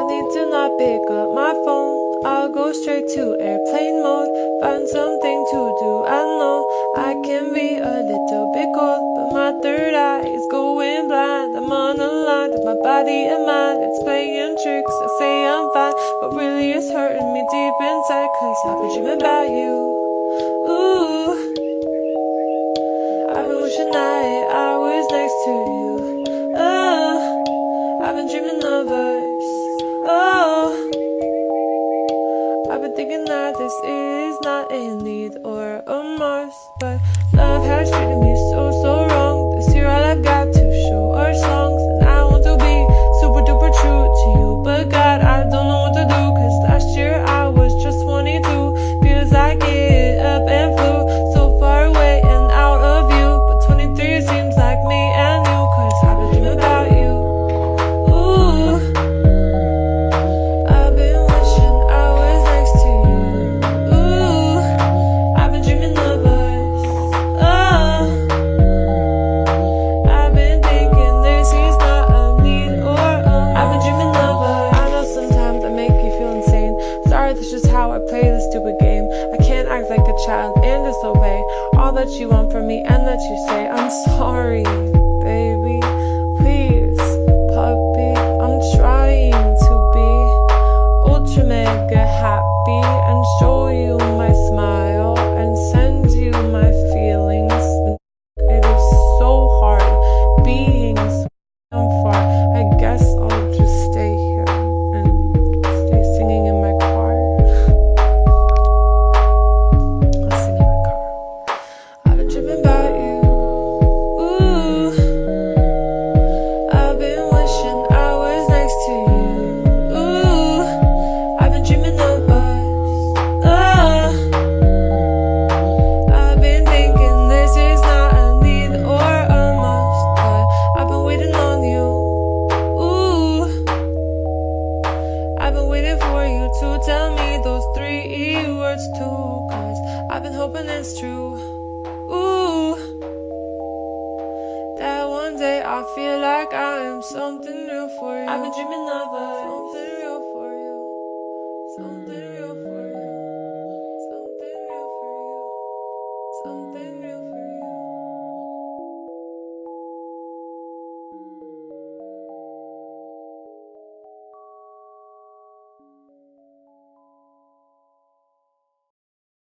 I need to not pick up my phone. I'll go straight to airplane mode. Find something to do. I know I can be a little bit cold, but my third eye is going blind. I'm on a line with my body and mind. It's playing tricks. I say I'm fine, but really it's hurting me deep inside, 'cause I've been dreaming about you. Ooh, I've been wishing I was next to you. Oh, I've been dreaming of us. Oh, I've been thinking that this is not a need or a must, but love has treated me so wrong. This year all I've got to show are songs, and I want to be super duper true to you, but God, I don't know what to do, 'cause last year I was just 22. Feels like it up and flew so far away and out of view, but 23 seems like me and you, 'cause I've been dreaming about you. Ooh, I've been wishing I was next to you. Ooh, I've been dreaming of us. Oh, I've been thinking this is not a need or a I've been dreaming of us. I know sometimes I make you feel insane. Sorry, that's just how I play this stupid game. I can't act like a child and disobey all that you want from me and that you say. I'm sorry, baby. Please, puppy, I'm trying to be ultra mega happy and show you my smile and send you my feelings. It is so hard being so far. I guess I'll just stay here and stay singing in my car. I'll sing in my car. I've been dreaming about you. Ooh, I've been wishing I was next to you. Ooh, I've been dreaming of us. Oh, I've been thinking this is not a need or a must, but I've been waiting on you. Ooh, I've been waiting for you to tell me those 3 words too, 'cause I've been hoping it's true. Ooh, that one day I feel like I am something real for you. I've been dreaming of us. Something real for you. Something real for you.